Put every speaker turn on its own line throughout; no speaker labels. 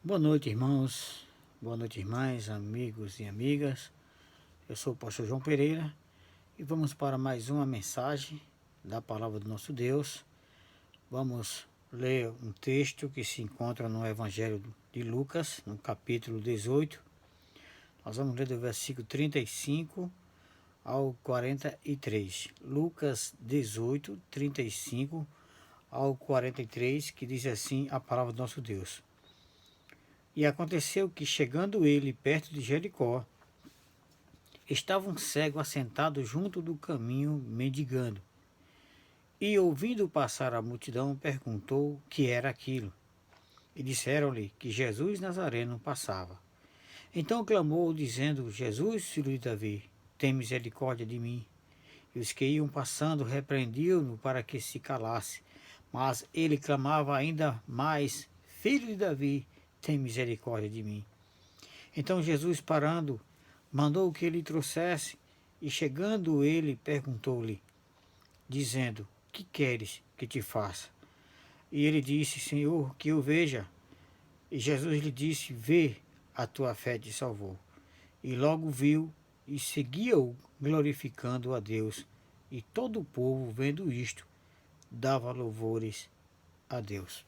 Boa noite, irmãos. Boa noite, irmãs, amigos e amigas. Eu sou o pastor João Pereira e vamos para mais uma mensagem da palavra do nosso Deus. Vamos ler um texto que se encontra no Evangelho de Lucas, no capítulo 18. Nós vamos ler do versículo 35 ao 43. Lucas 18, 35 ao 43, que diz assim a palavra do nosso Deus. E aconteceu que, chegando ele perto de Jericó, estava um cego assentado junto do caminho, mendigando. E, ouvindo passar a multidão, perguntou o que era aquilo. E disseram-lhe que Jesus Nazareno passava. Então clamou, dizendo: Jesus, filho de Davi, tem misericórdia de mim. E os que iam passando repreendiam-no para que se calasse. Mas ele clamava ainda mais: Filho de Davi, tem misericórdia de mim. Então Jesus, parando, mandou que ele trouxesse, e chegando ele, perguntou-lhe, dizendo: Que queres que te faça? E ele disse: Senhor, que eu veja. E Jesus lhe disse: Vê, a tua fé te salvou. E logo viu e seguia-o, glorificando a Deus. E todo o povo, vendo isto, dava louvores a Deus.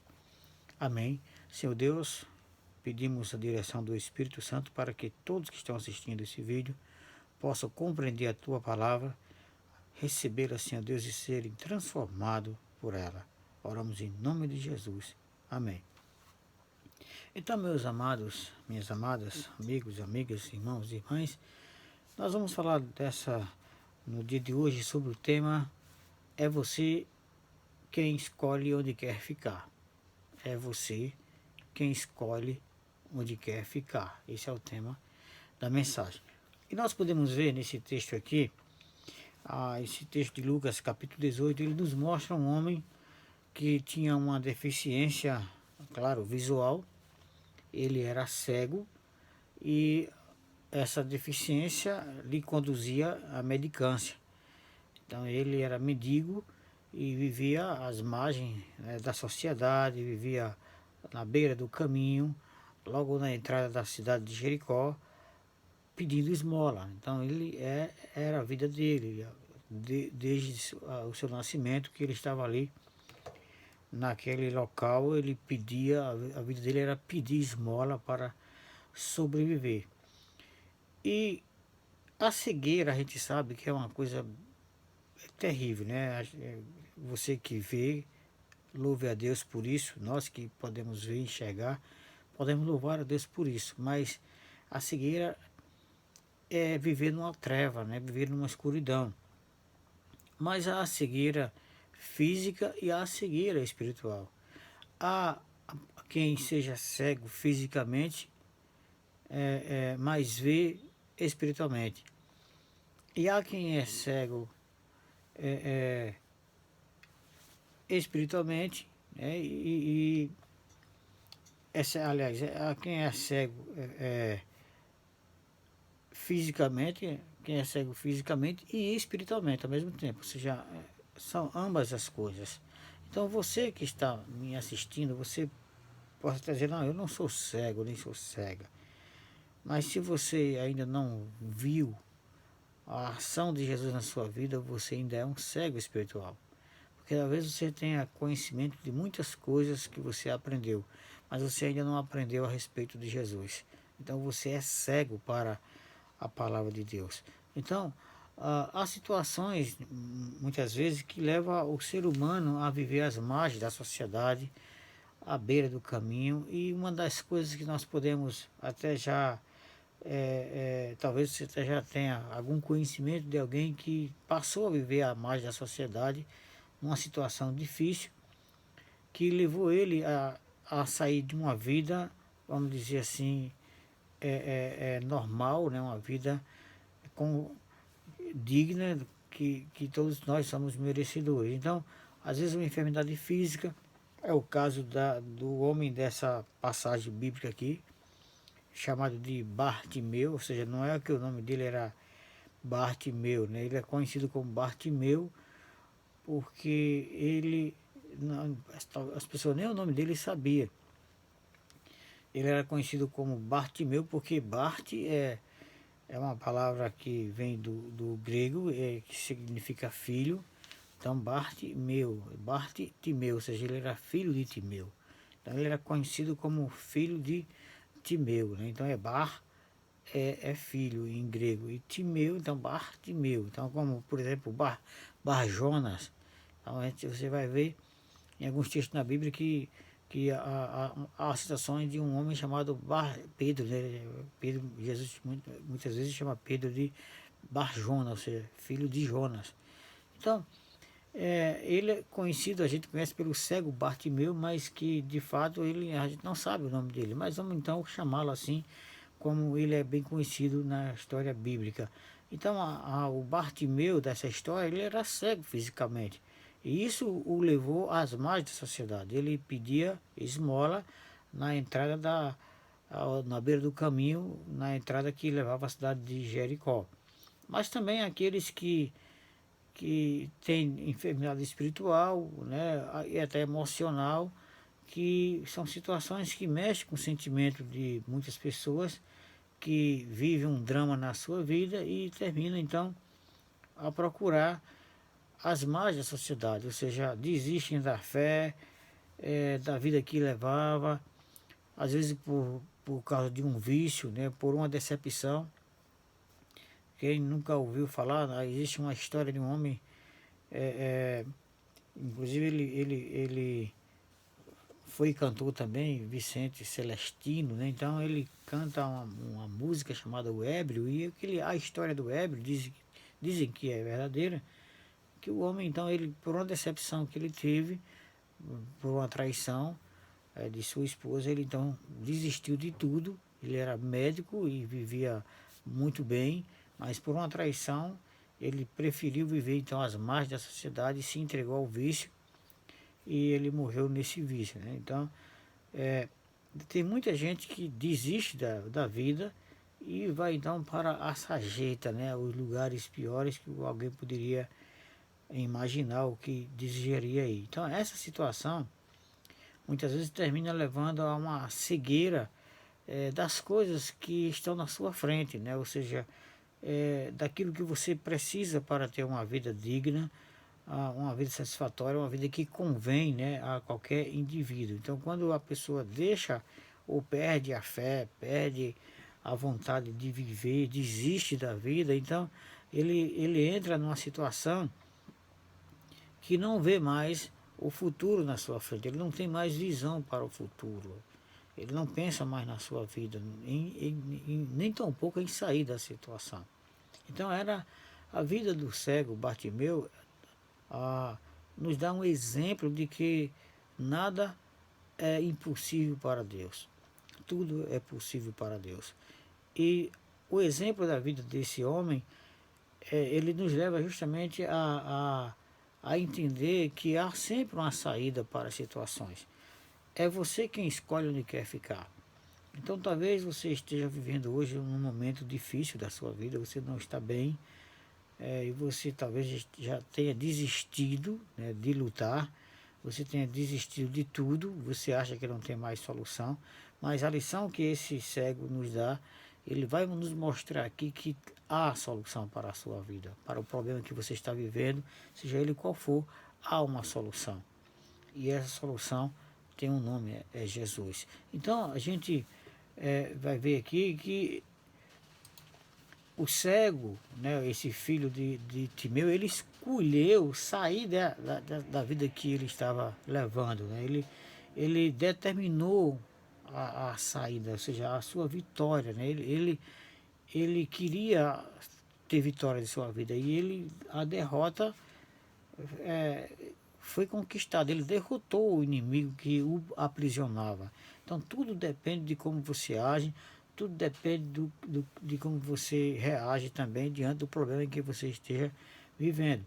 Amém. Senhor Deus, pedimos a direção do Espírito Santo para que todos que estão assistindo esse vídeo possam compreender a tua palavra, recebê-la, Senhor Deus, e serem transformados por ela. Oramos em nome de Jesus. Amém. Então, meus amados, minhas amadas, amigos, amigas, irmãos e irmãs, nós vamos falar no dia de hoje, sobre o tema: é você quem escolhe onde quer ficar. É você quem escolhe onde quer ficar. Esse é o tema da mensagem. E nós podemos ver nesse texto aqui, esse texto de Lucas, capítulo 18, ele nos mostra um homem que tinha uma deficiência, claro, visual. Ele era cego e essa deficiência lhe conduzia à mendicância. Então ele era mendigo e vivia às margens, né, da sociedade, vivia na beira do caminho, logo na entrada da cidade de Jericó, pedindo esmola. Então era a vida dele, desde o seu nascimento, que ele estava ali naquele local. Ele pedia, a vida dele era pedir esmola para sobreviver. E a cegueira, a gente sabe que é uma coisa terrível, né? Você que vê, louve a Deus por isso. Nós que podemos ver e enxergar, podemos louvar a Deus por isso. Mas a cegueira é viver numa treva, né? Viver numa escuridão. Mas há a cegueira física e há a cegueira espiritual. Há quem seja cego fisicamente, mas vê espiritualmente. E há quem é cego é, espiritualmente, né? Aliás, há quem é cego fisicamente, quem é cego fisicamente e espiritualmente ao mesmo tempo. Ou seja, são ambas as coisas. Então você que está me assistindo, você pode estar dizendo: não, eu não sou cego, nem sou cega. Mas se você ainda não viu a ação de Jesus na sua vida, você ainda é um cego espiritual. Porque às vezes você tem conhecimento de muitas coisas que você aprendeu, mas você ainda não aprendeu a respeito de Jesus. Então você é cego para a palavra de Deus. Então, há situações, muitas vezes, que levam o ser humano a viver às margens da sociedade, à beira do caminho. E uma das coisas que nós podemos até já, talvez você até já tenha algum conhecimento de alguém que passou a viver à margem da sociedade, numa situação difícil, que levou ele a sair de uma vida, vamos dizer assim, normal, né? Uma vida com, digna, que todos nós somos merecedores. Então, às vezes uma enfermidade física, é o caso do homem dessa passagem bíblica aqui, chamado de Bartimeu. Ou seja, não é que o nome dele era Bartimeu, né? Ele é conhecido como Bartimeu porque ele, não, as pessoas nem o nome dele sabia. ele era conhecido como Bartimeu, porque Bart é uma palavra que vem do grego, que significa filho. Então Bartimeu, ou seja, ele era filho de Timeu. Então ele era conhecido como filho de Timeu, né? Então Bar é filho em grego, e Timeu, então Bartimeu. Então, como por exemplo Bar Jonas. Então você vai ver em alguns textos na Bíblia que há citações de um homem chamado Pedro, né? Pedro, Jesus muitas vezes chama Pedro de Bar Jonas, ou seja, filho de Jonas. Então, ele é conhecido, a gente conhece pelo cego Bartimeu, mas que de fato a gente não sabe o nome dele, mas vamos então chamá-lo assim, como ele é bem conhecido na história bíblica. Então o Bartimeu dessa história, ele era cego fisicamente, e isso o levou às margens da sociedade. Ele pedia esmola na entrada na beira do caminho, na entrada que levava à cidade de Jericó. Mas também aqueles que tem enfermidade espiritual, né, e até emocional, que são situações que mexem com o sentimento de muitas pessoas que vivem um drama na sua vida e terminam então a procurar as margens da sociedade, ou seja, desistem da fé, da vida que levava, às vezes por causa de um vício, né, por uma decepção. Quem nunca ouviu falar, existe uma história de um homem, inclusive ele foi cantor também, Vicente Celestino, né? Então ele canta uma música chamada O Ébrio, e a história do ébrio dizem que é verdadeira, que o homem então, ele, por uma decepção que ele teve, por uma traição de sua esposa, ele então desistiu de tudo. Ele era médico e vivia muito bem, mas por uma traição ele preferiu viver então às margens da sociedade e se entregou ao vício, e ele morreu nesse vício, né? Então, tem muita gente que desiste da vida e vai então para a sarjeta, né? Os lugares piores que alguém poderia imaginar o que desejaria ir. Então, essa situação muitas vezes termina levando a uma cegueira das coisas que estão na sua frente, né? Ou seja, daquilo que você precisa para ter uma vida digna, uma vida satisfatória, uma vida que convém, né, a qualquer indivíduo. Então, quando a pessoa deixa ou perde a fé, perde a vontade de viver, desiste da vida, então ele entra numa situação que não vê mais o futuro na sua frente, ele não tem mais visão para o futuro, ele não pensa mais na sua vida, nem tão pouco em sair da situação. Então era a vida do cego Bartimeu, nos dá um exemplo de que nada é impossível para Deus. Tudo é possível para Deus. E o exemplo da vida desse homem, ele nos leva justamente a entender que há sempre uma saída para as situações. É você quem escolhe onde quer ficar. Então talvez você esteja vivendo hoje um momento difícil da sua vida, você não está bem, e você talvez já tenha desistido, né, de lutar, você tenha desistido de tudo, você acha que não tem mais solução, mas a lição que esse cego nos dá, ele vai nos mostrar aqui que há solução para a sua vida, para o problema que você está vivendo, seja ele qual for, há uma solução. E essa solução tem um nome, é Jesus. Então a gente vai ver aqui que o cego, né, esse filho de Timeu, ele escolheu sair da vida que ele estava levando, né? Ele determinou a saída, ou seja, a sua vitória, né? Ele queria ter vitória de sua vida, e a derrota é, foi conquistada, ele derrotou o inimigo que o aprisionava. Então tudo depende de como você age, tudo depende de como você reage também diante do problema em que você esteja vivendo.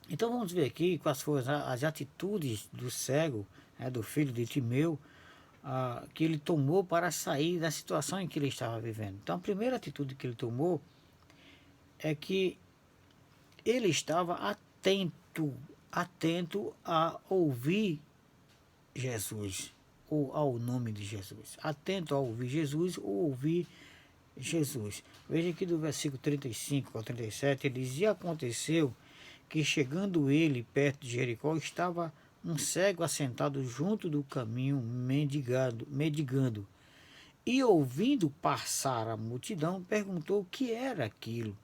Então vamos ver aqui quais foram as atitudes do cego, né, do filho de Timeu, que ele tomou para sair da situação em que ele estava vivendo. Então a primeira atitude que ele tomou é que ele estava atento a ouvir Jesus. ou ao nome de Jesus. Atento ao ouvir Jesus ou ouvir Jesus. Veja aqui do versículo 35 ao 37, ele diz: E aconteceu que, chegando ele perto de Jericó, estava um cego assentado junto do caminho, mendigando. E, ouvindo passar a multidão, perguntou o que era aquilo.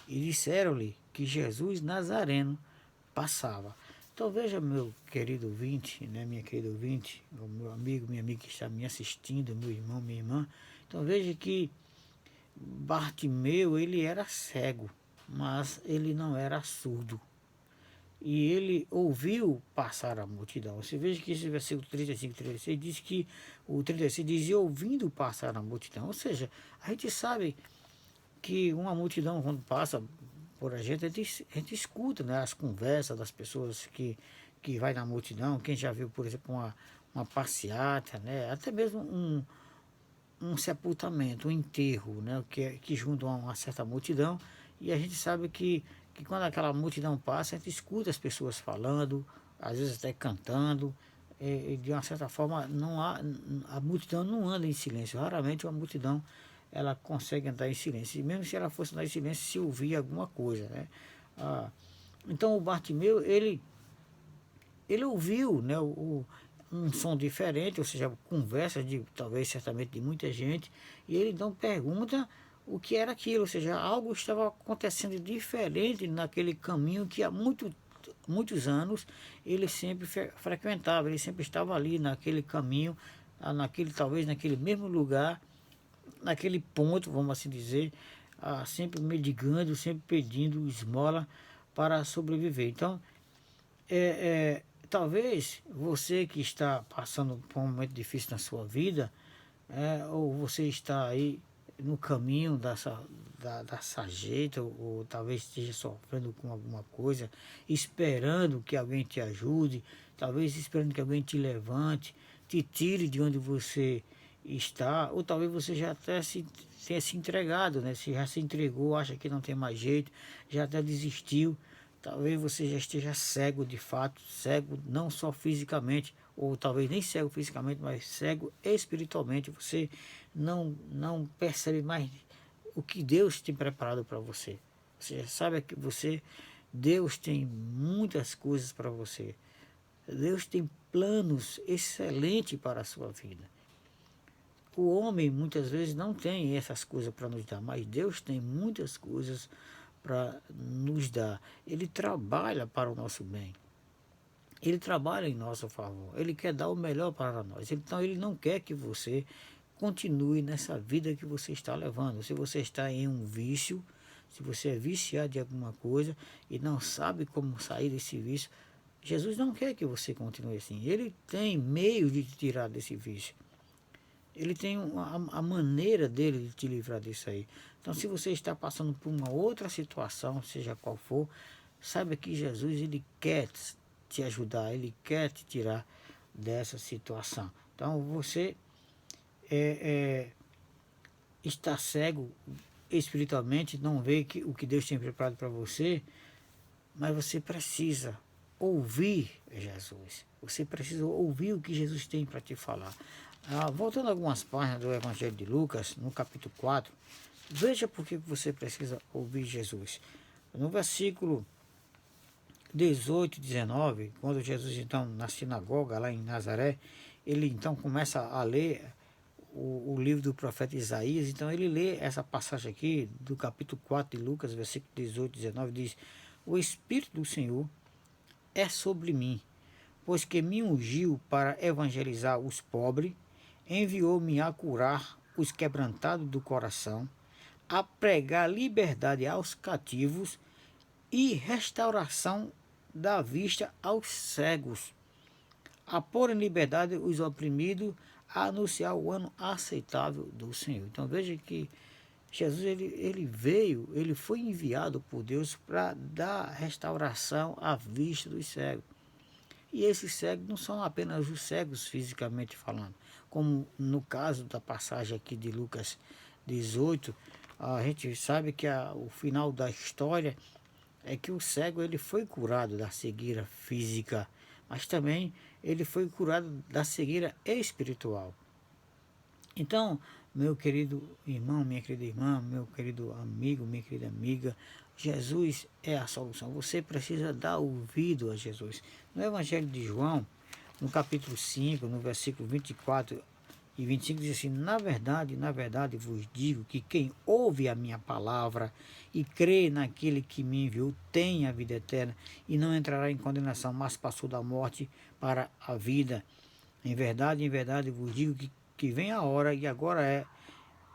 E disseram-lhe que Jesus Nazareno passava. Então veja, meu querido ouvinte, né, minha querida ouvinte, o meu amigo, minha amiga que está me assistindo, meu irmão, minha irmã. Então veja que Bartimeu, ele era cego, mas ele não era surdo. E ele ouviu passar a multidão. Você veja que esse versículo 35 e 36 diz que o 36 diz: e ouvindo passar a multidão. Ou seja, a gente sabe que uma multidão, quando passa por a gente escuta, né, as conversas das pessoas que vai na multidão. Quem já viu, por exemplo, uma passeata, né, até mesmo um sepultamento, um enterro, né, que junta uma certa multidão, e a gente sabe que quando aquela multidão passa, a gente escuta as pessoas falando, às vezes até cantando, e de uma certa forma não há, a multidão não anda em silêncio. Raramente uma multidão ela consegue andar em silêncio, e mesmo se ela fosse andar em silêncio, se ouvia alguma coisa, né? Então o Bartimeu, ele ouviu, né, um som diferente, ou seja, conversa de, talvez, certamente, de muita gente, e ele então pergunta o que era aquilo, ou seja, algo estava acontecendo diferente naquele caminho que há muitos anos ele sempre frequentava, ele sempre estava ali naquele caminho, talvez naquele mesmo lugar, naquele ponto, vamos assim dizer, sempre mendigando, sempre pedindo esmola para sobreviver. Então, talvez você que está passando por um momento difícil na sua vida, ou você está aí no caminho da sarjeta, ou talvez esteja sofrendo com alguma coisa, esperando que alguém te ajude, talvez esperando que alguém te levante, te tire de onde você está, ou talvez você já até tenha se entregado, né? Se já se entregou, acha que não tem mais jeito, já até desistiu. Talvez você já esteja cego de fato, cego não só fisicamente, ou talvez nem cego fisicamente, mas cego espiritualmente. Você não percebe mais o que Deus tem preparado para você. Você sabe que Deus tem muitas coisas para você. Deus tem planos excelentes para a sua vida. O homem muitas vezes não tem essas coisas para nos dar, mas Deus tem muitas coisas para nos dar. Ele trabalha para o nosso bem. Ele trabalha em nosso favor. Ele quer dar o melhor para nós. Então ele não quer que você continue nessa vida que você está levando. Se você está em um vício, se você é viciado de alguma coisa e não sabe como sair desse vício, Jesus não quer que você continue assim. Ele tem meio de te tirar desse vício. Ele tem a maneira dele de te livrar disso aí. Então, se você está passando por uma outra situação, seja qual for, saiba que Jesus, ele quer te ajudar, ele quer te tirar dessa situação. Então, você está cego espiritualmente, não vê o que Deus tem preparado para você, mas você precisa ouvir Jesus. Você precisa ouvir o que Jesus tem para te falar. Voltando algumas páginas do Evangelho de Lucas, no capítulo 4, veja por que você precisa ouvir Jesus. No versículo 18 e 19, quando Jesus então na sinagoga lá em Nazaré, ele então começa a ler o livro do profeta Isaías. Então ele lê essa passagem aqui do capítulo 4 de Lucas, versículo 18 e 19, diz: o Espírito do Senhor é sobre mim, pois que me ungiu para evangelizar os pobres, enviou-me a curar os quebrantados do coração, a pregar liberdade aos cativos e restauração da vista aos cegos, a pôr em liberdade os oprimidos, a anunciar o ano aceitável do Senhor. Então veja que Jesus ele veio, ele foi enviado por Deus para dar restauração à vista dos cegos. E esses cegos não são apenas os cegos fisicamente falando, como no caso da passagem aqui de Lucas 18, a gente sabe que o final da história é que o cego ele foi curado da cegueira física, mas também ele foi curado da cegueira espiritual. Então, meu querido irmão, minha querida irmã, meu querido amigo, minha querida amiga, Jesus é a solução. Você precisa dar ouvido a Jesus. No Evangelho de João, no capítulo 5, no versículo 24 e 25, diz assim: na verdade vos digo que quem ouve a minha palavra e crê naquele que me enviou tem a vida eterna e não entrará em condenação, mas passou da morte para a vida. Em verdade vos digo que vem a hora, e agora é,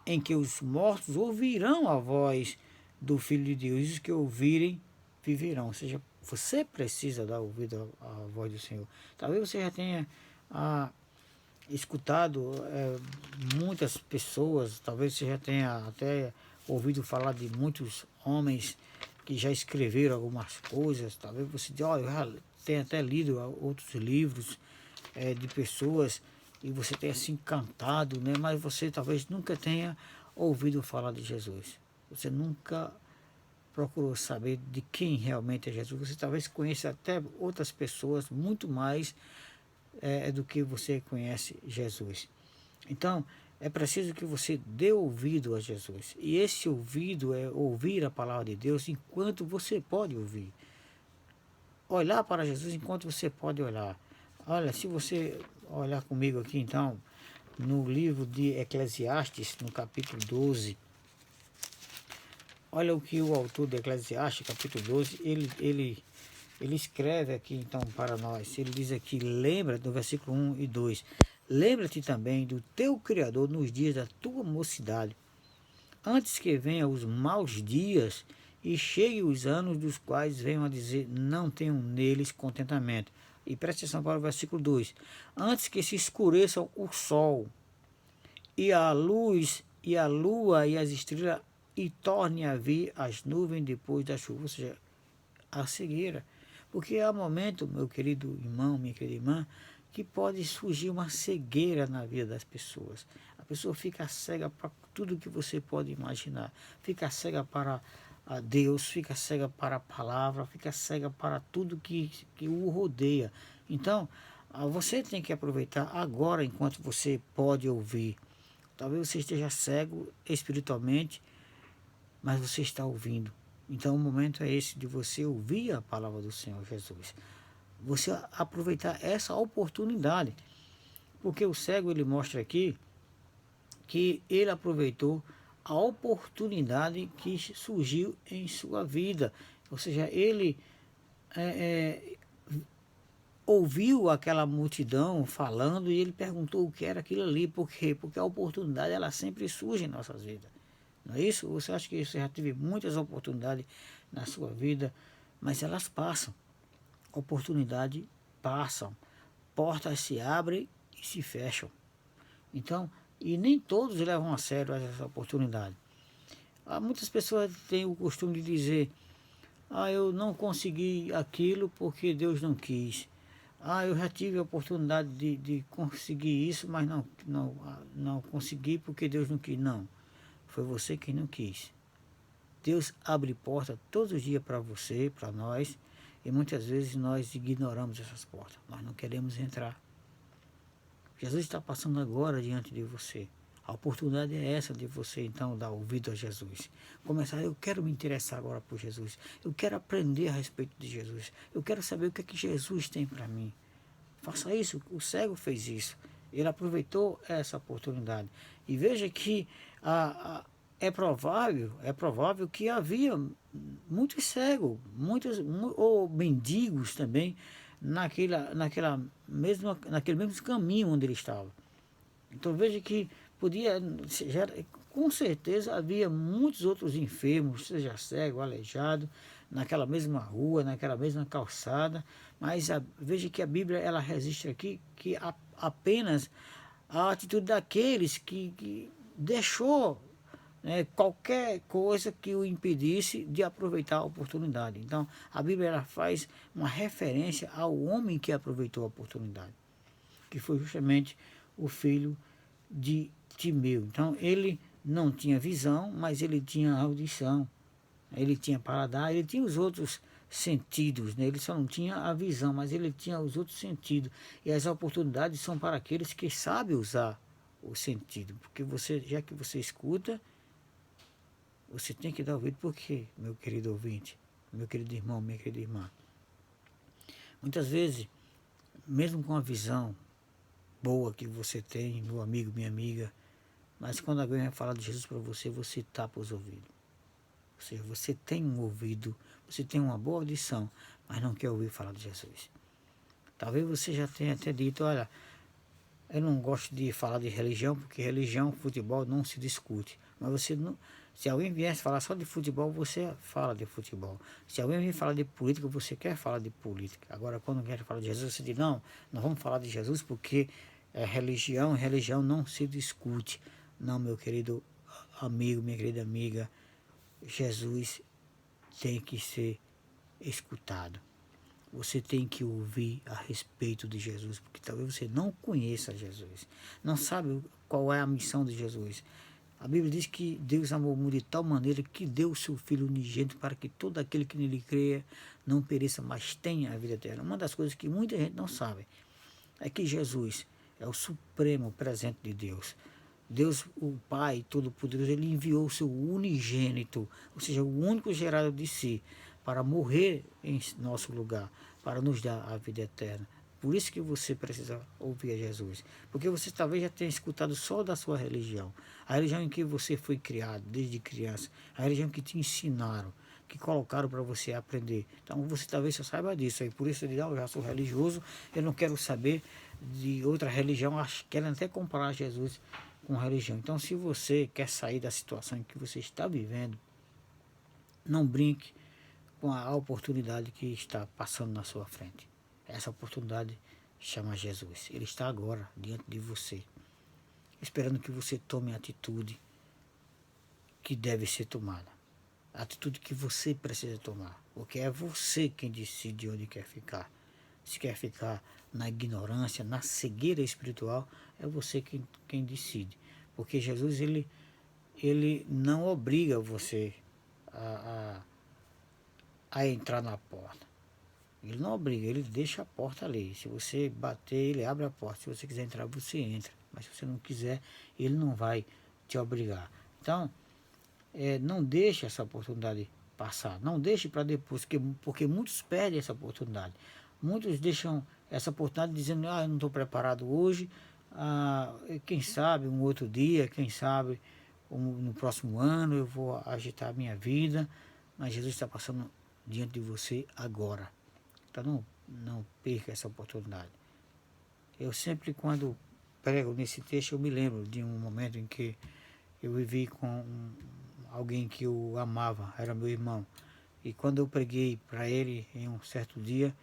em que os mortos ouvirão a voz do Filho de Deus, e os que ouvirem viverão. Ou seja, você precisa dar ouvido à voz do Senhor. Talvez você já tenha escutado muitas pessoas, talvez você já tenha até ouvido falar de muitos homens que já escreveram algumas coisas. Talvez você diga, olha, eu já tenho até lido outros livros de pessoas e você tenha se encantado, né? Mas você talvez nunca tenha ouvido falar de Jesus. Você nunca procurou saber de quem realmente é Jesus. Você talvez conheça até outras pessoas muito mais do que você conhece Jesus. Então, é preciso que você dê ouvido a Jesus. E esse ouvido é ouvir a palavra de Deus enquanto você pode ouvir. Olhar para Jesus enquanto você pode olhar. Olha, se você olhar comigo aqui então, no livro de Eclesiastes, no capítulo 12, olha o que o autor de Eclesiastes, capítulo 12, ele escreve aqui então para nós. Ele diz aqui, lembra, do versículo 1 e 2, lembra-te também do teu Criador nos dias da tua mocidade, antes que venham os maus dias e cheguem os anos dos quais venham a dizer, não tenham neles contentamento. E preste atenção para o versículo 2. Antes que se escureçam o sol e a luz e a lua e as estrelas e torne a vir as nuvens depois da chuva, ou seja, a cegueira. Porque há momento, meu querido irmão, minha querida irmã, que pode surgir uma cegueira na vida das pessoas. A pessoa fica cega para tudo que você pode imaginar. Fica cega para a Deus, fica cega para a palavra, fica cega para tudo que o rodeia. Então, você tem que aproveitar agora enquanto você pode ouvir. Talvez você esteja cego espiritualmente, mas você está ouvindo. Então o momento é esse de você ouvir a palavra do Senhor Jesus. Você aproveitar essa oportunidade. Porque o cego, ele mostra aqui que ele aproveitou a oportunidade que surgiu em sua vida. Ou seja, ele ouviu aquela multidão falando e ele perguntou o que era aquilo ali. Por quê? Porque a oportunidade, ela sempre surge em nossas vidas. Não é isso? Você acha que você já teve muitas oportunidades na sua vida, mas elas passam. Oportunidades passam. Portas se abrem e se fecham. Então, e nem todos levam a sério essa oportunidade. Muitas pessoas têm o costume de dizer, eu não consegui aquilo porque Deus não quis. Eu já tive a oportunidade de conseguir isso, mas não consegui porque Deus não quis. Não, foi você quem não quis. Deus abre porta todos os dias para você, para nós, e muitas vezes nós ignoramos essas portas. Nós não queremos entrar. Jesus está passando agora diante de você. A oportunidade é essa de você então dar ouvido a Jesus. Começar, eu quero me interessar agora por Jesus. Eu quero aprender a respeito de Jesus. Eu quero saber o que é que Jesus tem para mim. Faça isso. O cego fez isso. Ele aproveitou essa oportunidade. E veja que é provável que havia muitos cegos, ou mendigos também, naquele mesmo caminho onde ele estava. Então veja que com certeza havia muitos outros enfermos, seja cego, aleijado, naquela mesma rua, naquela mesma calçada, mas veja que a Bíblia ela registra aqui que apenas a atitude daqueles que deixou qualquer coisa que o impedisse de aproveitar a oportunidade. Então, a Bíblia ela faz uma referência ao homem que aproveitou a oportunidade, que foi justamente o filho de Timeu. Então, ele não tinha visão, mas ele tinha audição, ele tinha paladar, ele tinha os outros sentidos, né? Ele só não tinha a visão, mas ele tinha os outros sentidos. E as oportunidades são para aqueles que sabem usar o sentido, porque você, já que você escuta, você tem que dar ouvido. Porque, meu querido ouvinte, meu querido irmão, minha querida irmã, muitas vezes, mesmo com a visão boa que você tem, meu amigo, minha amiga, mas quando alguém vai falar de Jesus para você, você tapa os ouvidos. Ou seja, você tem um ouvido, você tem uma boa audição, mas não quer ouvir falar de Jesus. Talvez você já tenha até dito, olha, eu não gosto de falar de religião, porque religião, futebol não se discute. Mas você não, se alguém viesse falar só de futebol, você fala de futebol. Se alguém vier falar de política, você quer falar de política. Agora, quando quer falar de Jesus, você diz, não, nós vamos falar de Jesus porque religião não se discute. Não, meu querido amigo, minha querida amiga, Jesus tem que ser escutado. Você tem que ouvir a respeito de Jesus, porque talvez você não conheça Jesus, não sabe qual é a missão de Jesus. A Bíblia diz que Deus amou o mundo de tal maneira que deu o seu Filho unigênito para que todo aquele que nele creia não pereça, mas tenha a vida eterna. Uma das coisas que muita gente não sabe é que Jesus é o supremo presente de Deus. Deus, o Pai Todo-Poderoso, ele enviou o seu unigênito, ou seja, o único gerado de si, para morrer em nosso lugar, para nos dar a vida eterna. Por isso que você precisa ouvir a Jesus. Porque você talvez já tenha escutado só da sua religião. A religião em que você foi criado desde criança. A religião que te ensinaram, que colocaram para você aprender. Então você talvez só saiba disso. Aí por isso ele diz, eu já sou religioso, eu não quero saber de outra religião. Querem até comparar Jesus com religião. Então, se você quer sair da situação em que você está vivendo, não brinque com a oportunidade que está passando na sua frente. Essa oportunidade chama Jesus. Ele está agora diante de você, esperando que você tome a atitude que deve ser tomada. A atitude que você precisa tomar. Porque é você quem decide onde quer ficar. Se quer ficar na ignorância, na cegueira espiritual, é você quem decide. Porque Jesus, ele não obriga você a entrar na porta. Ele não obriga, ele deixa a porta ali. Se você bater, ele abre a porta. Se você quiser entrar, você entra. Mas se você não quiser, ele não vai te obrigar. Então, não deixe essa oportunidade passar. Não deixe para depois, porque muitos perdem essa oportunidade. Muitos deixam essa oportunidade dizendo, eu não estou preparado hoje, quem sabe um outro dia, quem sabe no próximo ano eu vou agitar a minha vida, mas Jesus está passando diante de você agora. Então não perca essa oportunidade. Eu sempre, quando prego nesse texto, eu me lembro de um momento em que eu vivi com alguém que eu amava, era meu irmão. E quando eu preguei para ele em um certo dia,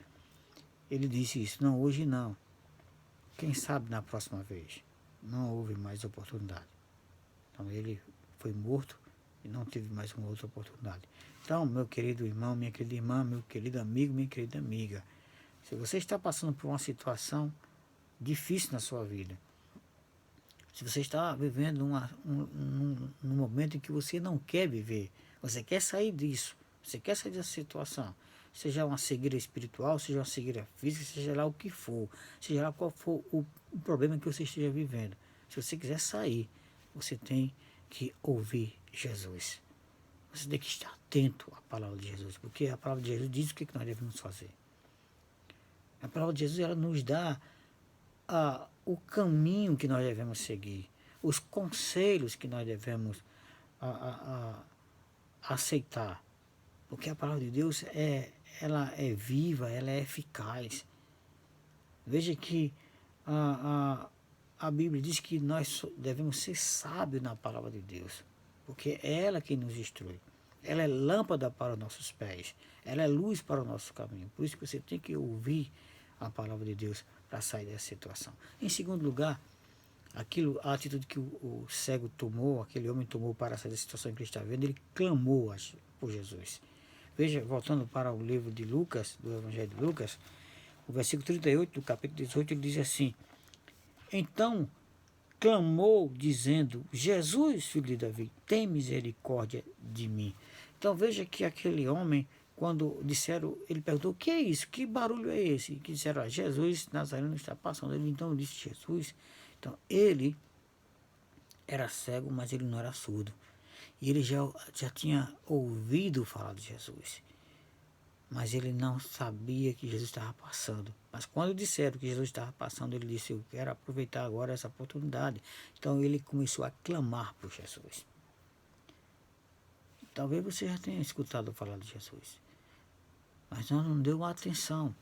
ele disse isso, não, hoje não. Quem sabe na próxima vez. Não houve mais oportunidade. Então ele foi morto e não teve mais uma outra oportunidade. Então, meu querido irmão, minha querida irmã, meu querido amigo, minha querida amiga, se você está passando por uma situação difícil na sua vida, se você está vivendo num momento em que você não quer viver, você quer sair disso, você quer sair dessa situação, seja uma cegueira espiritual, seja uma cegueira física, seja lá o que for, seja lá qual for o problema que você esteja vivendo, se você quiser sair, você tem que ouvir Jesus. Você tem que estar atento à palavra de Jesus, porque a palavra de Jesus diz o que nós devemos fazer. A palavra de Jesus, ela nos dá o caminho que nós devemos seguir, os conselhos que nós devemos aceitar, porque a palavra de Deus ela é viva, ela é eficaz. Veja que a Bíblia diz que nós devemos ser sábios na palavra de Deus, porque é ela quem nos instrui. Ela é lâmpada para os nossos pés, ela é luz para o nosso caminho. Por isso que você tem que ouvir a palavra de Deus para sair dessa situação. Em segundo lugar, a atitude que o cego tomou, aquele homem tomou para sair da situação que ele está vendo, ele clamou por Jesus. Veja, voltando para o livro de Lucas, do Evangelho de Lucas, o versículo 38 do capítulo 18, ele diz assim: então clamou dizendo, Jesus, filho de Davi, tem misericórdia de mim. Então veja que aquele homem, quando disseram, ele perguntou, o que é isso? Que barulho é esse? Que disseram, Jesus Nazareno está passando. Ele então disse, Jesus. Então ele era cego, mas ele não era surdo. E ele já tinha ouvido falar de Jesus. Mas ele não sabia que Jesus estava passando. Mas quando disseram que Jesus estava passando, ele disse, eu quero aproveitar agora essa oportunidade. Então ele começou a clamar por Jesus. Talvez você já tenha escutado falar de Jesus, mas não deu atenção.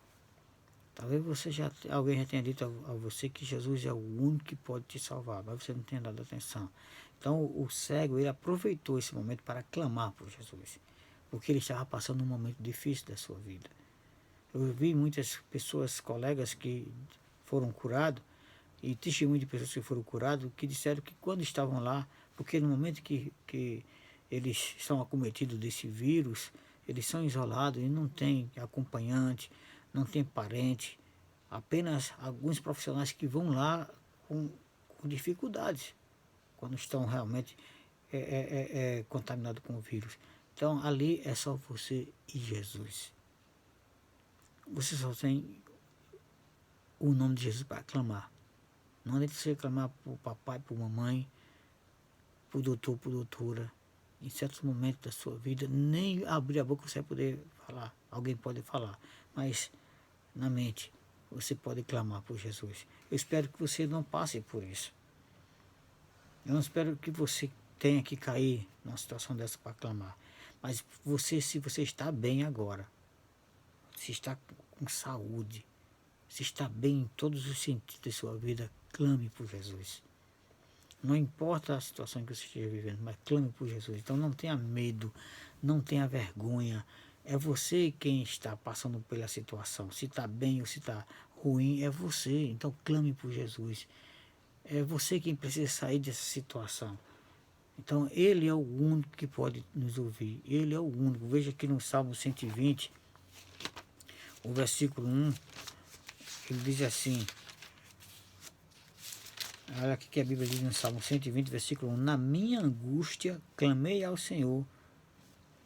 Talvez alguém já tenha dito a você que Jesus é o único que pode te salvar, mas você não tenha dado atenção. Então o cego, ele aproveitou esse momento para clamar por Jesus, porque ele estava passando um momento difícil da sua vida. Eu vi muitas pessoas, colegas que foram curados, e testemunho de pessoas que foram curadas, que disseram que quando estavam lá, porque no momento que eles são acometidos desse vírus, eles são isolados e não tem acompanhante, não tem parente, apenas alguns profissionais que vão lá com dificuldades, quando estão realmente contaminados com o vírus. Então ali é só você e Jesus. Você só tem o nome de Jesus para clamar. Não adianta você clamar por papai, por mamãe, por doutor, por doutora. Em certos momentos da sua vida, nem abrir a boca você vai poder falar. Alguém pode falar, mas na mente você pode clamar por Jesus. Eu espero que você não passe por isso. Eu não espero que você tenha que cair numa situação dessa para clamar. Mas se você está bem agora, se está com saúde, se está bem em todos os sentidos de sua vida, clame por Jesus. Não importa a situação que você esteja vivendo, mas clame por Jesus. Então não tenha medo, não tenha vergonha. É você quem está passando pela situação. Se está bem ou se está ruim, é você. Então clame por Jesus. É você quem precisa sair dessa situação. Então Ele é o único que pode nos ouvir. Ele é o único. Veja aqui no Salmo 120, o versículo 1, ele diz assim. Olha aqui que a Bíblia diz no Salmo 120, versículo 1. Na minha angústia, clamei ao Senhor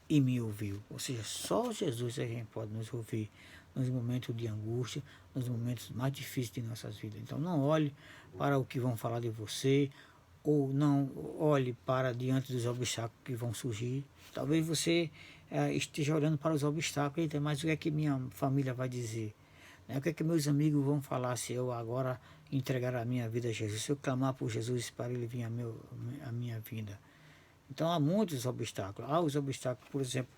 e me ouviu. Ou seja, só Jesus é quem pode nos ouvir nos momentos de angústia, nos momentos mais difíceis de nossas vidas. Então não olhe para o que vão falar de você, ou não olhe para diante dos obstáculos que vão surgir. Talvez você esteja olhando para os obstáculos, mas o que é que minha família vai dizer? O que é que meus amigos vão falar se eu agora entregar a minha vida a Jesus? Se eu clamar por Jesus para Ele vir a minha vida. Então há muitos obstáculos. Há os obstáculos, por exemplo,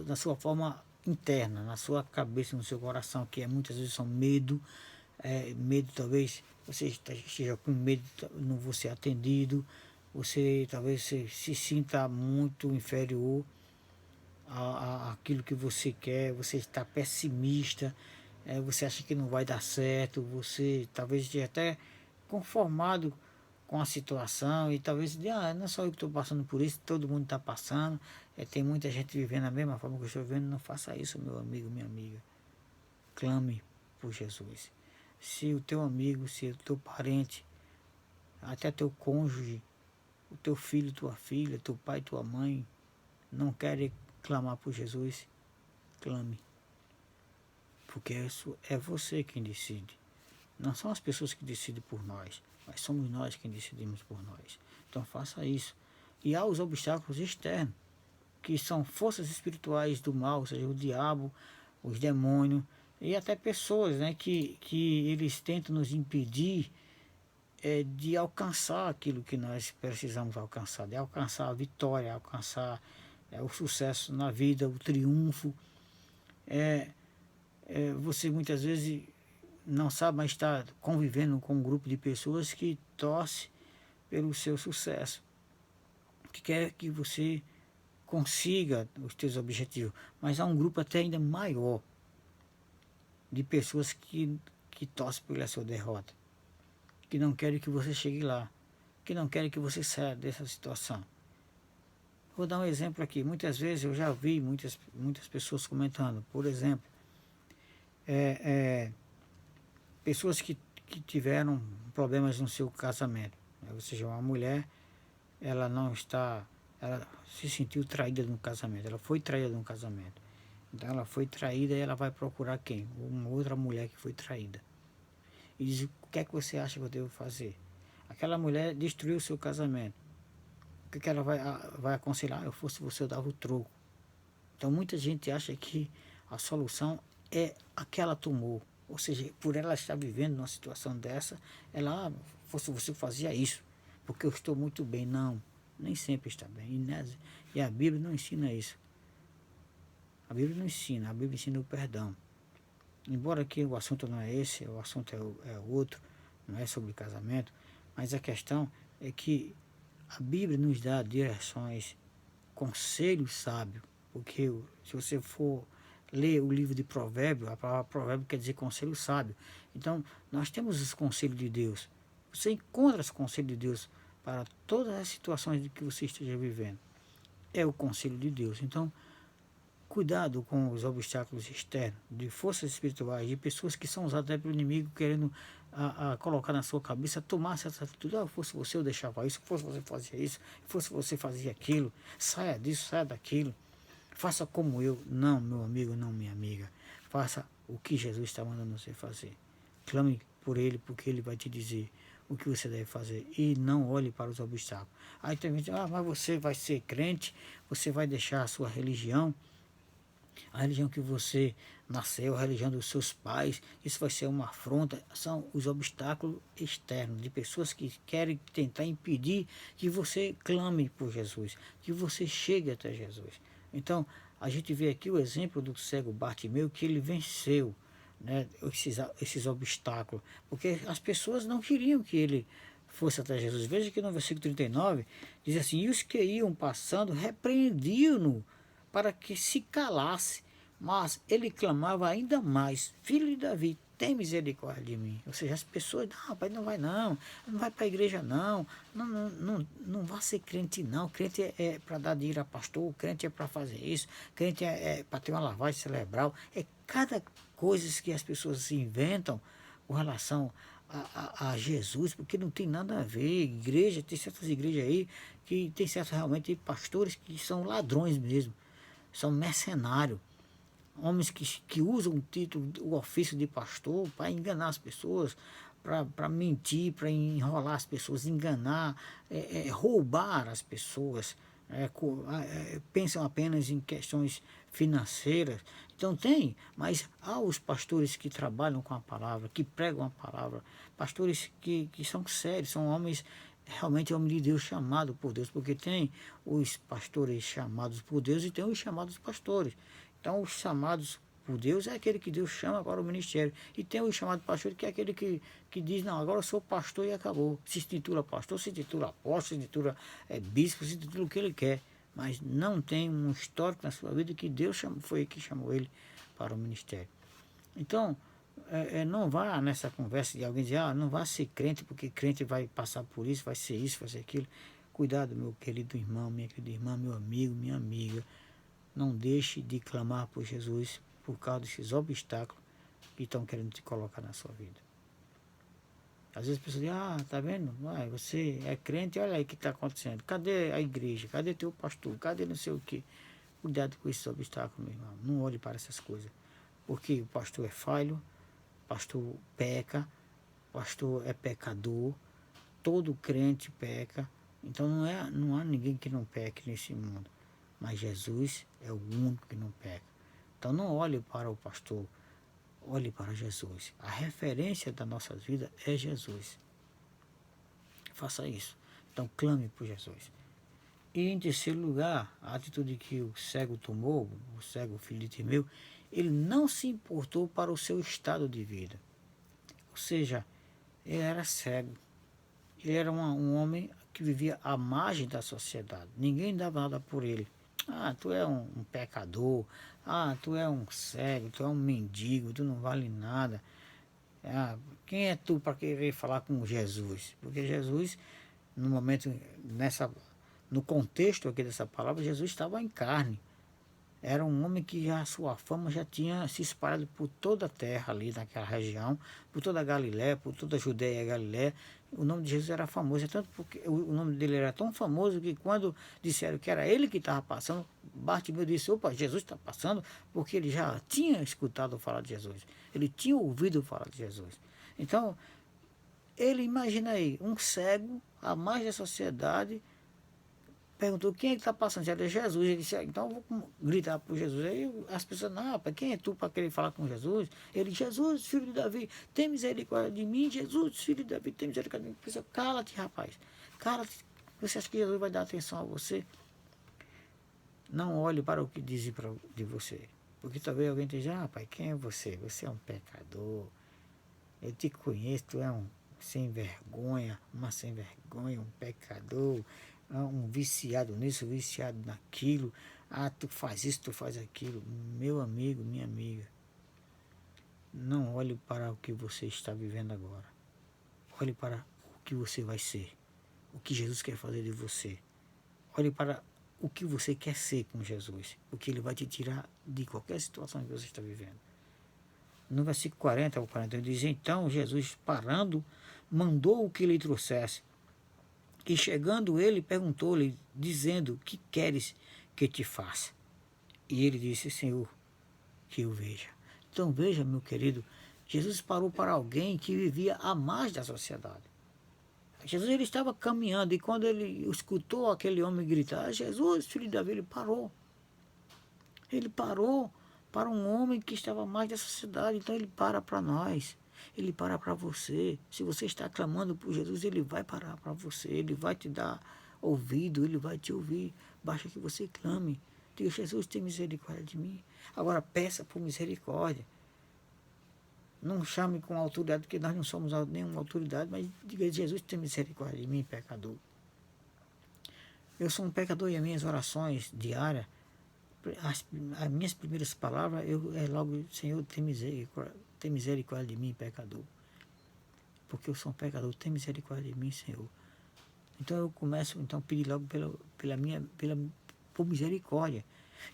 na sua forma interna, na sua cabeça, no seu coração, que muitas vezes são medo. Medo, talvez você esteja com medo de não vou ser atendido. Talvez você se sinta muito inferior aquilo que você quer, você está pessimista, você acha que não vai dar certo, você talvez esteja até conformado com a situação e talvez diga, não é só eu que estou passando por isso, todo mundo está passando, tem muita gente vivendo da mesma forma que eu estou vivendo. Não faça isso, meu amigo, minha amiga. Clame por Jesus. Se o teu amigo, se o teu parente, até teu cônjuge, o teu filho, tua filha, teu pai, tua mãe, não querem clamar por Jesus, clame. Porque isso é você quem decide. Não são as pessoas que decidem por nós, mas somos nós quem decidimos por nós. Então faça isso. E há os obstáculos externos, que são forças espirituais do mal, ou seja, o diabo, os demônios, e até pessoas, né, que eles tentam nos impedir de alcançar aquilo que nós precisamos alcançar, de alcançar a vitória, alcançar o sucesso na vida, o triunfo. Você muitas vezes não sabe, mas está convivendo com um grupo de pessoas que torce pelo seu sucesso, que quer que você consiga os seus objetivos. Mas há um grupo até ainda maior de pessoas que torcem pela sua derrota, que não querem que você chegue lá, que não querem que você saia dessa situação. Vou dar um exemplo aqui. Muitas vezes eu já vi muitas pessoas comentando, por exemplo, pessoas que tiveram problemas no seu casamento. Ou seja, uma mulher, ela não está ela se sentiu traída no casamento, ela foi traída no casamento. Então ela foi traída e ela vai procurar quem? Uma outra mulher que foi traída. E diz, o que é que você acha que eu devo fazer? Aquela mulher destruiu o seu casamento. O que, que ela vai aconselhar? Eu fosse você, eu dava o troco. Então muita gente acha que a solução é a que ela tomou. Ou seja, por ela estar vivendo numa situação dessa, ela, fosse você fazia isso, porque eu estou muito bem. Não, nem sempre está bem. E a Bíblia não ensina isso. A Bíblia não ensina, a Bíblia ensina o perdão. Embora aqui o assunto não é esse, o assunto é outro, não é sobre casamento, mas a questão é que a Bíblia nos dá direções, conselhos sábios, porque se você for ler o livro de Provérbios, a palavra provérbio quer dizer conselho sábio. Então, nós temos os conselhos de Deus. Você encontra os conselhos de Deus para todas as situações que você esteja vivendo. É o conselho de Deus. Então, cuidado com os obstáculos externos, de forças espirituais, de pessoas que são usadas até pelo inimigo querendo a colocar na sua cabeça, tomar essa atitude. Ah, fosse você eu deixava isso, fosse você fazia isso, fosse você fazia aquilo, saia disso, saia daquilo, faça como eu. Não, meu amigo, não, minha amiga. Faça o que Jesus está mandando você fazer. Clame por ele, porque ele vai te dizer o que você deve fazer e não olhe para os obstáculos. Aí tem gente, ah, mas você vai ser crente, você vai deixar a sua religião, a religião que você nasceu, a religião dos seus pais, isso vai ser uma afronta. São os obstáculos externos, de pessoas que querem tentar impedir que você clame por Jesus, que você chegue até Jesus. Então, a gente vê aqui o exemplo do cego Bartimeu, que ele venceu, né, esses obstáculos, porque as pessoas não queriam que ele fosse até Jesus. Veja que no versículo 39 diz assim: e os que iam passando repreendiam-no para que se calasse, mas ele clamava ainda mais: filho de Davi, tem misericórdia de mim. Ou seja, as pessoas, não, rapaz, não vai não, não vai para a igreja não, não vá ser crente não, crente é para dar dinheiro a pastor, crente é para fazer isso, crente é para ter uma lavagem cerebral. É cada coisa que as pessoas se inventam com relação a Jesus, porque não tem nada a ver. Igreja, tem certas igrejas aí que tem certos realmente pastores que são ladrões mesmo, são mercenários, homens que usam o título, o ofício de pastor para enganar as pessoas, para mentir, para enrolar as pessoas, enganar, roubar as pessoas, pensam apenas em questões financeiras. Então tem, mas há os pastores que trabalham com a palavra, que pregam a palavra, pastores que são sérios, são homens, realmente homens de Deus chamados por Deus, porque tem os pastores chamados por Deus e tem os chamados pastores. Então, os chamados por Deus é aquele que Deus chama para o ministério. E tem o chamado pastor, que é aquele que diz, não, agora eu sou pastor e acabou. Se intitula pastor, se intitula apóstolo, se intitula bispo, se intitula o que ele quer. Mas não tem um histórico na sua vida que Deus foi que chamou ele para o ministério. Então, não vá nessa conversa de alguém dizer, ah, não vá ser crente, porque crente vai passar por isso, vai ser aquilo. Cuidado, meu querido irmão, minha querida irmã, meu amigo, minha amiga. Não deixe de clamar por Jesus por causa desses obstáculos que estão querendo te colocar na sua vida. Às vezes a pessoa diz, ah, tá vendo? Você é crente, olha aí o que está acontecendo. Cadê a igreja? Cadê teu pastor? Cadê não sei o quê? Cuidado com esses obstáculos, meu irmão. Não olhe para essas coisas. Porque o pastor é falho, o pastor peca, o pastor é pecador, todo crente peca. Então não há ninguém que não peque nesse mundo. Mas Jesus é o único que não peca. Então não olhe para o pastor, olhe para Jesus. A referência da nossa vida é Jesus. Faça isso. Então clame por Jesus. E em terceiro lugar, a atitude que o cego tomou, o cego filho de Timeu, ele não se importou para o seu estado de vida. Ou seja, ele era cego. Ele era um homem que vivia à margem da sociedade. Ninguém dava nada por ele. Ah, tu é um pecador. Ah, tu é um cego, tu é um mendigo, tu não vale nada. Ah, quem é tu para querer falar com Jesus? Porque Jesus, no momento, no contexto aqui dessa palavra, Jesus estava em carne. Era um homem que já, a sua fama já tinha se espalhado por toda a terra ali naquela região, por toda a Galiléia, por toda a Judéia e a Galiléia. O nome de Jesus era famoso, é tanto porque o nome dele era tão famoso que quando disseram que era ele que estava passando, Bartimeu disse, opa, Jesus está passando, porque ele já tinha escutado falar de Jesus, ele tinha ouvido falar de Jesus. Então, ele, imagina aí, um cego, a mais da sociedade, perguntou quem é que está passando, era Jesus. Ele disse, então eu vou gritar por Jesus. Aí as pessoas, não, rapaz, quem é tu para querer falar com Jesus? Ele, Jesus, filho de Davi, tem misericórdia de mim. Jesus, filho de Davi, tem misericórdia de mim. Pessoa, cala-te, rapaz, cala-te. Você acha que Jesus vai dar atenção a você? Não olhe para o que dizem de você. Porque talvez alguém te diga, rapaz, quem é você? Você é um pecador. Eu te conheço, tu é um sem vergonha, uma sem vergonha, um pecador, um viciado nisso, viciado naquilo. Ah, tu faz isso, tu faz aquilo. Meu amigo, minha amiga, não olhe para o que você está vivendo agora. Olhe para o que você vai ser, o que Jesus quer fazer de você. Olhe para o que você quer ser com Jesus, porque Ele vai te tirar de qualquer situação que você está vivendo. No versículo 40 ao 41 diz, então Jesus parando, mandou que lhe trouxesse. E chegando ele, perguntou-lhe, dizendo, que queres que te faça? E ele disse, Senhor, que eu veja. Então veja, meu querido, Jesus parou para alguém que vivia à margem da sociedade. Jesus ele estava caminhando e quando ele escutou aquele homem gritar, Jesus, filho de Davi, ele parou. Ele parou para um homem que estava mais da sociedade, então ele para nós. Ele para você. Se você está clamando por Jesus, ele vai parar para você. Ele vai te dar ouvido, ele vai te ouvir. Basta que você clame. Diga, Jesus, tem misericórdia de mim. Agora peça por misericórdia. Não chame com autoridade, porque nós não somos nenhuma autoridade, mas diga, Jesus, tem misericórdia de mim, pecador. Eu sou um pecador e as minhas orações diárias, as minhas primeiras palavras, é logo, Senhor, tem misericórdia de mim, pecador. Porque eu sou um pecador, tem misericórdia de mim, Senhor. Então eu começo então a pedir logo por misericórdia.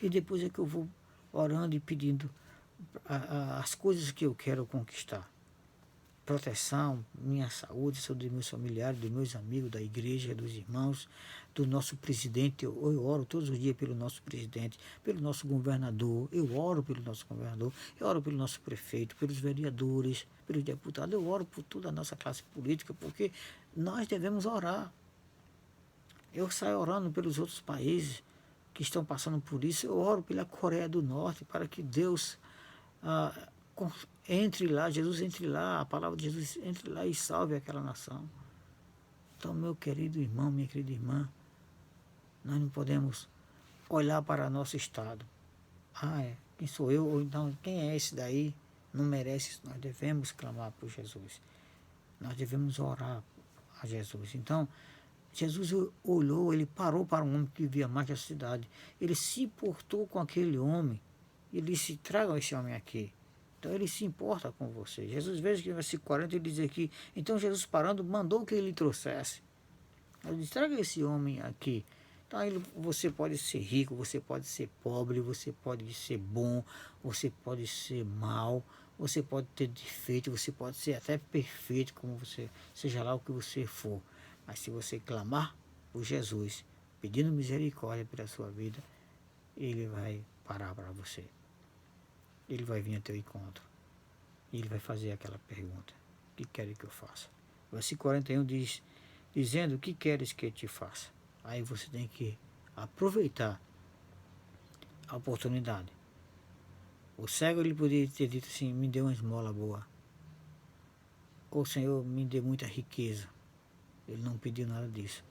E depois é que eu vou orando e pedindo as coisas que eu quero conquistar. Proteção, minha saúde, saúde dos meus familiares, dos meus amigos, da igreja, dos irmãos, do nosso presidente. Eu oro todos os dias pelo nosso presidente, pelo nosso governador, eu oro pelo nosso governador, eu oro pelo nosso prefeito, pelos vereadores, pelos deputados, eu oro por toda a nossa classe política, porque nós devemos orar. Eu saio orando pelos outros países que estão passando por isso, eu oro pela Coreia do Norte, para que Deus entre lá, Jesus entre lá, a palavra de Jesus entre lá e salve aquela nação. Então, meu querido irmão, minha querida irmã, nós não podemos olhar para nosso estado. Quem sou eu? Ou então, quem é esse daí? Não merece isso. Nós devemos clamar por Jesus. Nós devemos orar a Jesus. Então, Jesus olhou, ele parou para um homem que vivia mais da cidade. Ele se importou com aquele homem. Ele disse, traga esse homem aqui. Então ele se importa com você. Jesus, veja que no versículo 40 ele diz aqui, então Jesus parando, mandou que ele trouxesse. Ele disse, traga esse homem aqui. Então você pode ser rico, você pode ser pobre, você pode ser bom, você pode ser mau, você pode ter defeito, você pode ser até perfeito, como você, seja lá o que você for. Mas se você clamar por Jesus, pedindo misericórdia pela sua vida, ele vai parar para você. Ele vai vir ao teu encontro. E ele vai fazer aquela pergunta. O que queres que eu faça? O versículo 41 diz, dizendo, o que queres que eu te faça? Aí você tem que aproveitar a oportunidade. O cego ele poderia ter dito assim, me dê uma esmola boa. Ou Senhor, me dê muita riqueza. Ele não pediu nada disso.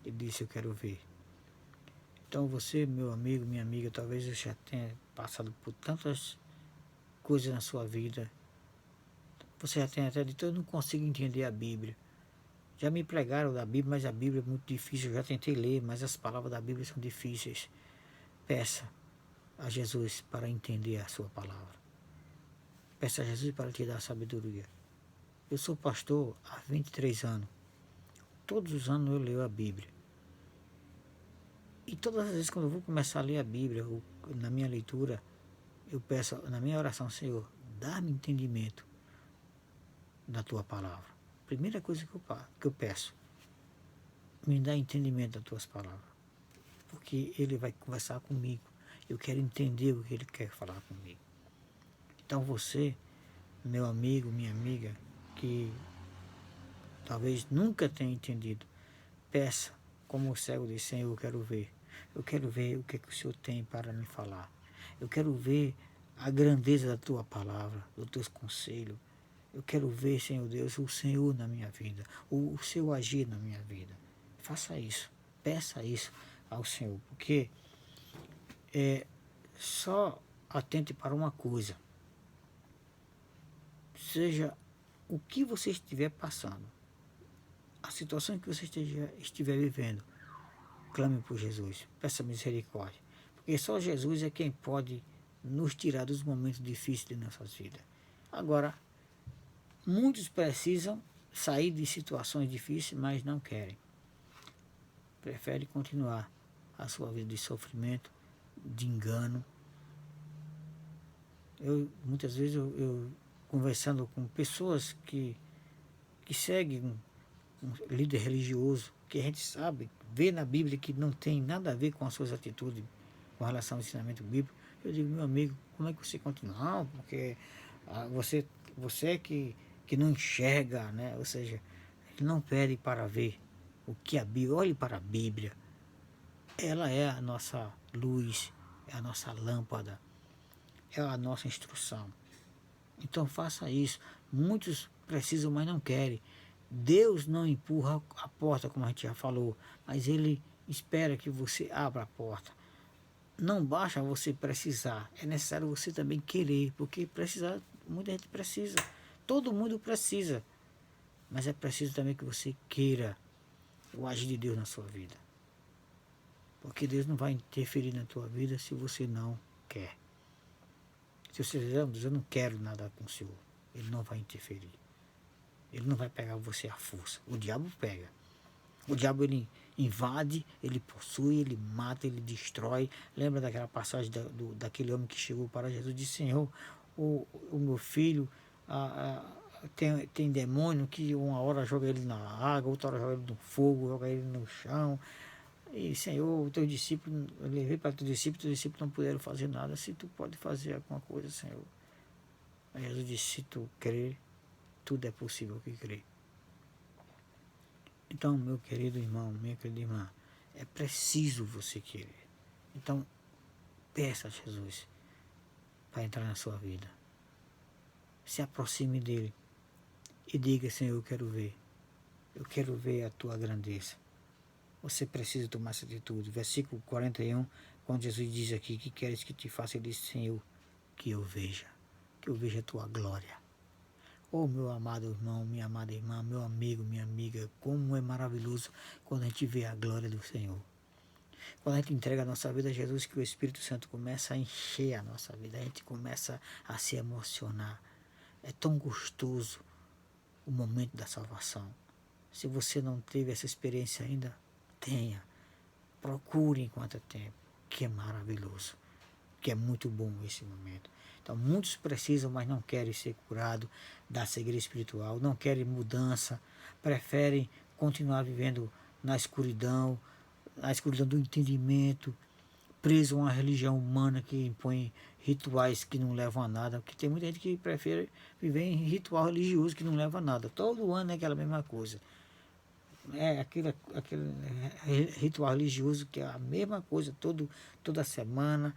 Ele disse, eu quero ver. Então você, meu amigo, minha amiga, talvez eu já tenha passado por tantas coisas na sua vida. Você já tem até dito, eu não consigo entender a Bíblia. Já me pregaram da Bíblia, mas a Bíblia é muito difícil. Eu já tentei ler, mas as palavras da Bíblia são difíceis. Peça a Jesus para entender a sua palavra. Peça a Jesus para te dar sabedoria. Eu sou pastor há 23 anos. Todos os anos eu leio a Bíblia. E todas as vezes quando eu vou começar a ler a Bíblia, na minha leitura, eu peço, na minha oração, Senhor, dá-me entendimento da tua palavra. Primeira coisa que eu peço, me dá entendimento das tuas palavras. Porque ele vai conversar comigo. Eu quero entender o que ele quer falar comigo. Então você, meu amigo, minha amiga, que talvez nunca tenha entendido, peça, como o cego disse, Senhor, eu quero ver. Eu quero ver o que, é que o Senhor tem para me falar. Eu quero ver a grandeza da tua palavra, dos teus conselhos. Eu quero ver, Senhor Deus, o Senhor na minha vida, o seu agir na minha vida. Faça isso, peça isso ao Senhor, porque só atente para uma coisa, seja o que você estiver passando, a situação que você estiver vivendo, clame por Jesus, peça misericórdia, porque só Jesus é quem pode nos tirar dos momentos difíceis de nossas vidas. Agora, muitos precisam sair de situações difíceis, mas não querem. Preferem continuar a sua vida de sofrimento, de engano. Muitas vezes eu conversando com pessoas que seguem um líder religioso, que a gente sabe, vê na Bíblia que não tem nada a ver com as suas atitudes com relação ao ensinamento bíblico, eu digo, meu amigo, como é que você continua? Não, porque você é que não enxerga, né? Ou seja, ele não pede para ver o que a Bíblia, olhe para a Bíblia, ela é a nossa luz, é a nossa lâmpada, é a nossa instrução. Então faça isso. Muitos precisam, mas não querem. Deus não empurra a porta, como a gente já falou, mas Ele espera que você abra a porta. Não basta você precisar, é necessário você também querer, porque precisar, muita gente precisa. Todo mundo precisa, mas é preciso também que você queira o agir de Deus na sua vida. Porque Deus não vai interferir na tua vida se você não quer. Se você dizer, Deus, eu não quero nada com o Senhor, Ele não vai interferir. Ele não vai pegar você à força. O diabo pega. O diabo, ele invade, ele possui, ele mata, ele destrói. Lembra daquela passagem daquele homem que chegou para Jesus e disse, Senhor, o meu filho tem demônio que uma hora joga ele na água, outra hora joga ele no fogo, joga ele no chão. E, Senhor, o teu discípulo, eu levei para teu discípulo não puderam fazer nada. Se tu pode fazer alguma coisa, Senhor. Aí Jesus disse, se tu crer, tudo é possível que crer. Então, meu querido irmão, minha querida irmã, é preciso você querer. Então, peça a Jesus para entrar na sua vida. Se aproxime dele e diga, Senhor, eu quero ver. Eu quero ver a tua grandeza. Você precisa tomar essa atitude. Versículo 41, quando Jesus diz aqui, que queres que te faça, ele diz, Senhor, que eu veja a tua glória. Oh, meu amado irmão, minha amada irmã, meu amigo, minha amiga, como é maravilhoso quando a gente vê a glória do Senhor. Quando a gente entrega a nossa vida a Jesus, que o Espírito Santo começa a encher a nossa vida, a gente começa a se emocionar. É tão gostoso o momento da salvação. Se você não teve essa experiência ainda, tenha. Procure enquanto é tempo, que é maravilhoso, que é muito bom esse momento. Então, muitos precisam, mas não querem ser curados da cegueira espiritual, não querem mudança, preferem continuar vivendo na escuridão do entendimento, preso a uma religião humana que impõe rituais que não levam a nada, porque tem muita gente que prefere viver em ritual religioso que não leva a nada. Todo ano é aquela mesma coisa. É aquele ritual religioso que é a mesma coisa toda semana,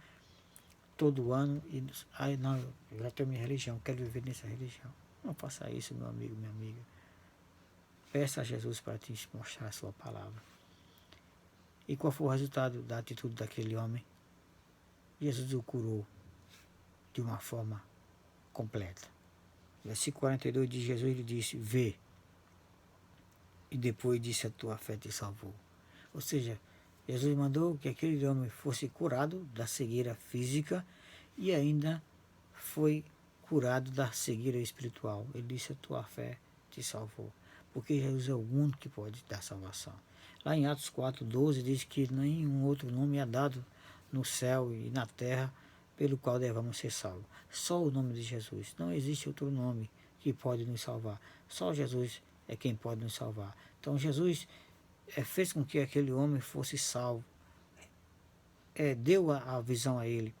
todo ano, e aí não, eu já tenho minha religião, quero viver nessa religião. Não faça isso, meu amigo, minha amiga. Peça a Jesus para te mostrar a sua palavra. E qual foi o resultado da atitude daquele homem? Jesus o curou de uma forma completa. Versículo 42 de Jesus, ele disse, vê. E depois disse, a tua fé te salvou. Ou seja, Jesus mandou que aquele homem fosse curado da cegueira física e ainda foi curado da cegueira espiritual. Ele disse, a tua fé te salvou. Porque Jesus é o único que pode dar salvação. Lá em Atos 4:12 diz que nenhum outro nome é dado no céu e na terra, pelo qual devamos ser salvos. Só o nome de Jesus. Não existe outro nome que pode nos salvar. Só Jesus é quem pode nos salvar. Então Jesus fez com que aquele homem fosse salvo. Deu a visão a ele.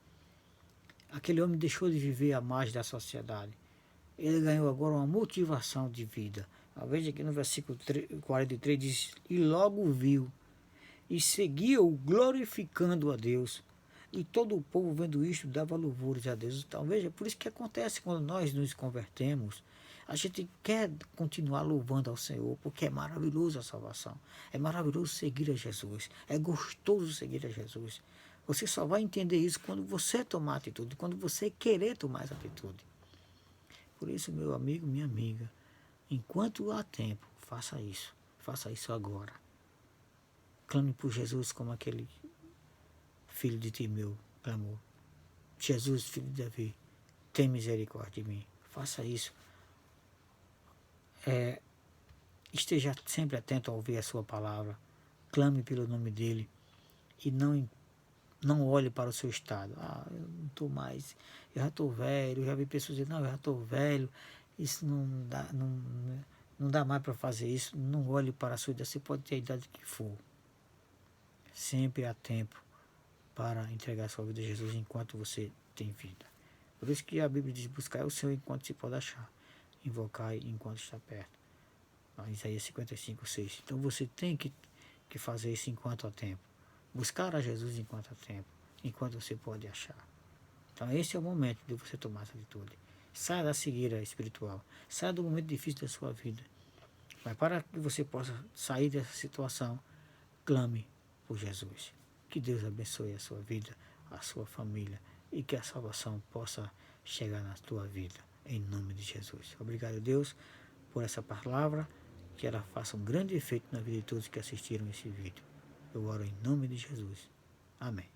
Aquele homem deixou de viver à margem da sociedade. Ele ganhou agora uma motivação de vida. Veja aqui no versículo 43 diz: e logo viu, e seguia-o glorificando a Deus. E todo o povo vendo isto dava louvores a Deus. Então veja, por isso que acontece quando nós nos convertemos. A gente quer continuar louvando ao Senhor, porque é maravilhoso a salvação. É maravilhoso seguir a Jesus. É gostoso seguir a Jesus. Você só vai entender isso quando você tomar atitude, quando você querer tomar essa atitude. Por isso, meu amigo, minha amiga, enquanto há tempo, faça isso. Faça isso agora. Clame por Jesus como aquele filho de Timeu clamou. Jesus, filho de Davi, tem misericórdia de mim. Faça isso. Esteja sempre atento a ouvir a sua palavra. Clame pelo nome dele. E não olhe para o seu estado. Eu não estou mais. Eu já estou velho. Eu já vi pessoas dizendo, não, eu já estou velho. Isso não dá mais para fazer isso. Não olhe para a sua idade. Você pode ter a idade que for. Sempre há tempo para entregar sua vida a Jesus enquanto você tem vida. Por isso que a Bíblia diz, buscar o Senhor enquanto se pode achar. Invocar enquanto está perto. Isaías 55:6. Então você tem que fazer isso enquanto há tempo. Buscar a Jesus enquanto há tempo. Enquanto você pode achar. Então esse é o momento de você tomar essa atitude. Saia da cegueira espiritual. Saia do momento difícil da sua vida. Mas para que você possa sair dessa situação, clame por Jesus. Que Deus abençoe a sua vida, a sua família e que a salvação possa chegar na tua vida. Em nome de Jesus. Obrigado, Deus, por essa palavra. Que ela faça um grande efeito na vida de todos que assistiram esse vídeo. Eu oro em nome de Jesus. Amém.